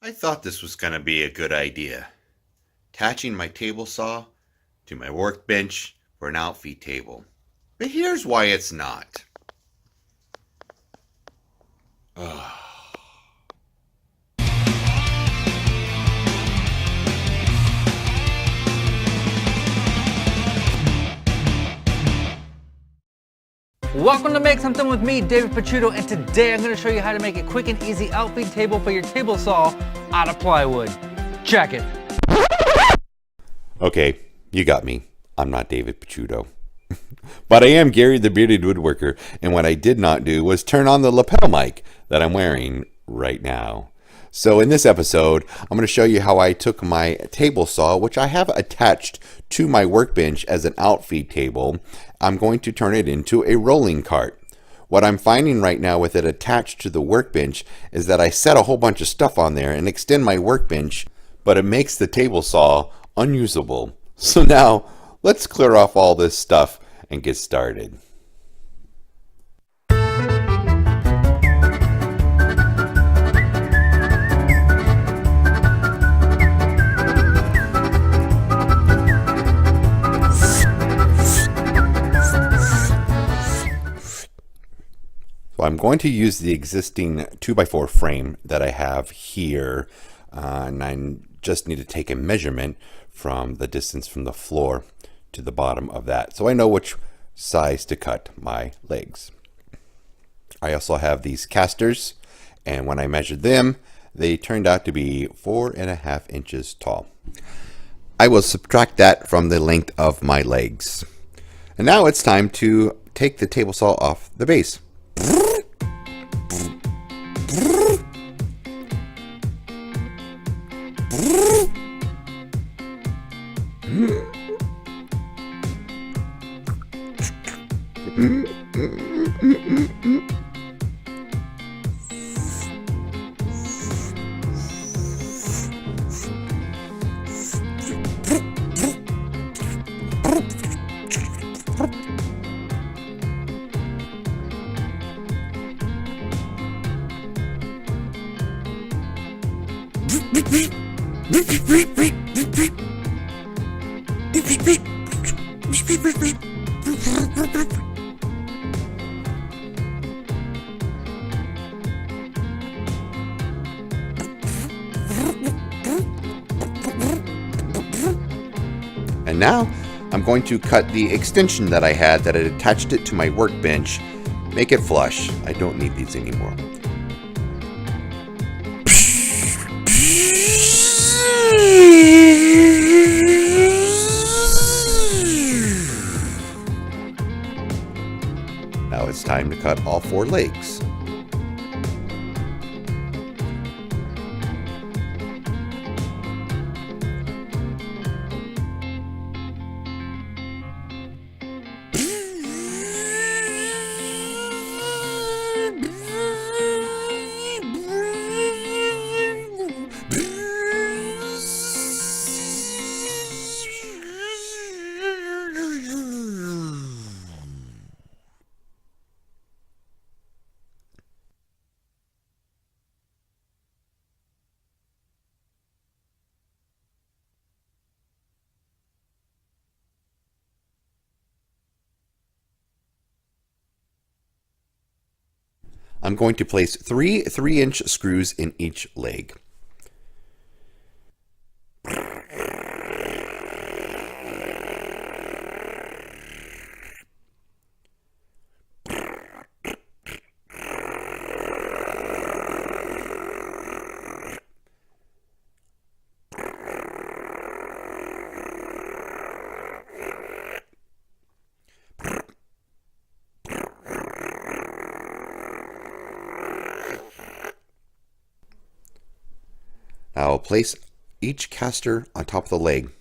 I thought this was going to be a good idea. Attaching my table saw to my workbench for an outfeed table. But here's why it's not. Ugh. Welcome to Make Something with me, David Picciuto, and today I'm going to show you how to make a quick and easy outfeed table for your table saw out of plywood. Check it. Okay, you got me. I'm not David Picciuto. But I am Gary the Bearded Woodworker, and what I did not do was turn on the lapel mic that I'm wearing right now. So in this episode, I'm going to show you how I took my table saw, which I have attached to my workbench as an outfeed table. I'm going to turn it into a rolling cart. What I'm finding right now with it attached to the workbench is that I set a whole bunch of stuff on there and extend my workbench, but it makes the table saw unusable. So now, let's clear off all this stuff and get started. So I'm going to use the existing 2x4 frame that I have here, and I just need to take a measurement from the distance from the floor to the bottom of that, so I know which size to cut my legs. I also have these casters, and when I measured them, they turned out to be 4.5 inches tall. I will subtract that from the length of my legs. And now it's time to take the table saw off the base. And now I'm going to cut the extension that I had that had attached it to my workbench. Make it flush. I don't need these anymore. Now it's time to cut all 4 legs. I'm going to place 3 3-inch screws in each leg. Now I'll place each caster on top of the leg.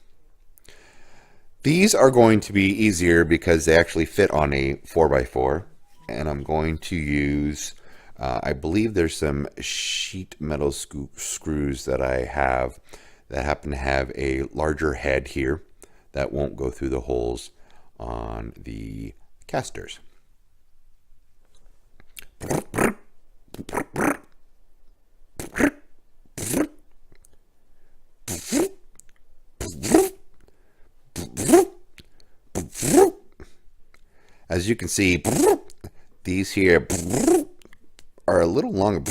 These are going to be easier because they actually fit on a 4x4, and I'm going to use, I believe there's some sheet metal screws that I have that happen to have a larger head here that won't go through the holes on the casters. As you can see, these here are a little longer.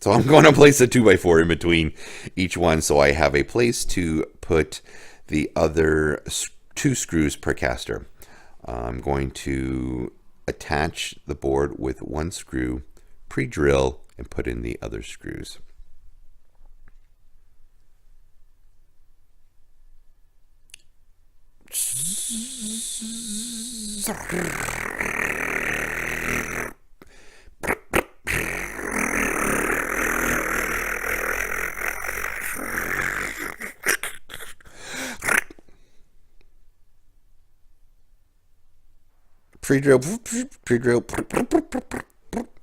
So I'm going to place a 2x4 in between each one so I have a place to put the other 2 screws per caster. I'm going to attach the board with 1 screw, pre-drill, and put in the other screws. Pre-drill, pre-drill.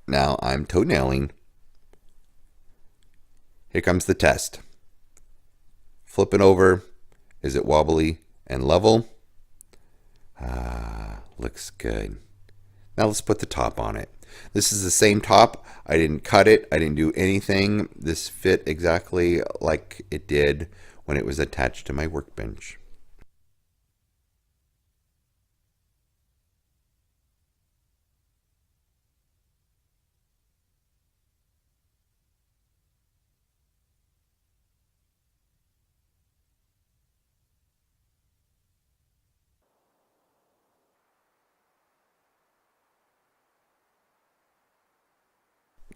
Now I'm toe-nailing. Here comes the test. Flip it over. Is it wobbly and level? Looks good. Now let's put the top on it. This is the same top. I didn't cut it. I didn't do anything. This fit exactly like it did when it was attached to my workbench.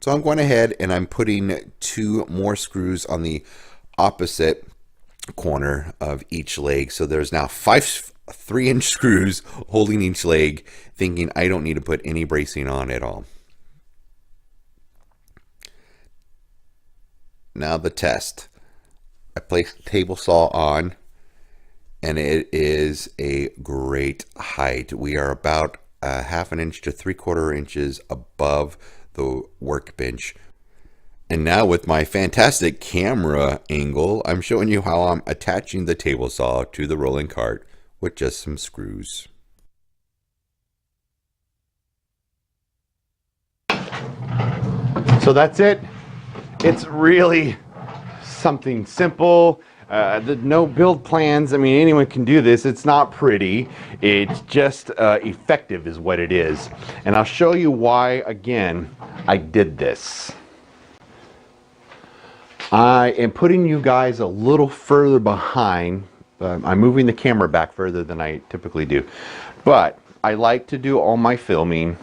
So I'm going ahead and I'm putting 2 more screws on the opposite corner of each leg. So there's now 5 3-inch screws holding each leg, thinking I don't need to put any bracing on at all. Now the test. I place the table saw on, and it is a great height. We are about 1/2 inch to 3/4 inches above the workbench. And now with my fantastic camera angle, I'm showing you how I'm attaching the table saw to the rolling cart with just some screws. So that's it. It's really something simple. No build plans. I mean, anyone can do this. It's not pretty. It's just effective is what it is. And I'll show you why, again, I did this. I am putting you guys a little further behind. I'm moving the camera back further than I typically do. But I like to do all my filming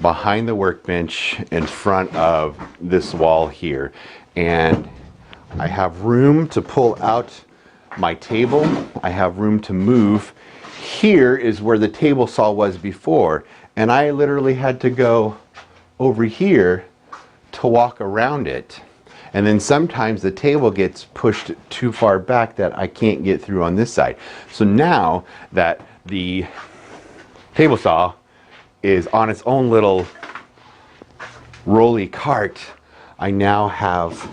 behind the workbench in front of this wall here. And I have room to pull out my table. I have room to move. Here is where the table saw was before. And I literally had to go over here to walk around it. And then sometimes the table gets pushed too far back that I can't get through on this side. So now that the table saw is on its own little rolly cart, I now have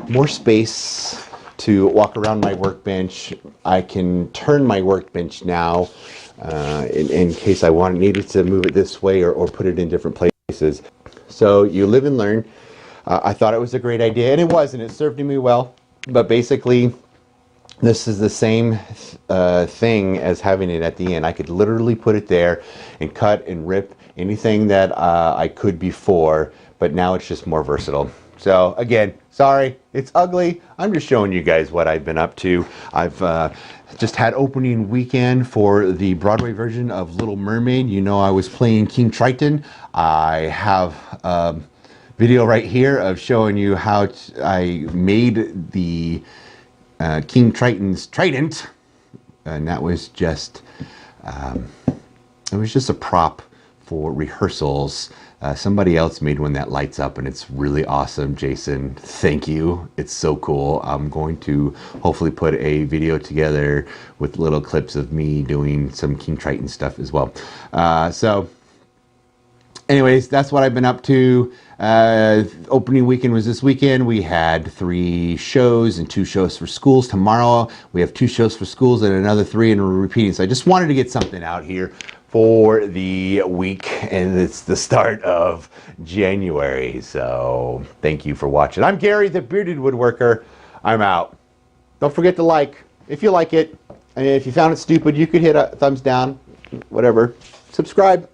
more space to walk around my workbench. I can turn my workbench now in case I needed to move it this way or put it in different places. So you live and learn. I thought it was a great idea, and it was, and it served me well. But basically, this is the same thing as having it at the end. I could literally put it there and cut and rip anything that I could before, but now it's just more versatile. So again, sorry, it's ugly. I'm just showing you guys what I've been up to. I've just had opening weekend for the Broadway version of Little Mermaid. You know, I was playing King Triton. I have a video right here of showing you how I made the King Triton's trident, and that was just it was just a prop for rehearsals. Somebody else made one that lights up, and it's really awesome. Jason, thank you. It's so cool. I'm going to hopefully put a video together with little clips of me doing some King Triton stuff as well. So anyways, that's what I've been up to. Opening weekend was this weekend. We had 3 shows and 2 shows for schools. Tomorrow we have 2 shows for schools and another 3, and we're repeating. So I just wanted to get something out here for the week, and it's the start of January. So thank you for watching. I'm Gary, the Bearded Woodworker. I'm out. Don't forget to like if you like it, and if you found it stupid, you could hit a thumbs down. whatever. Subscribe.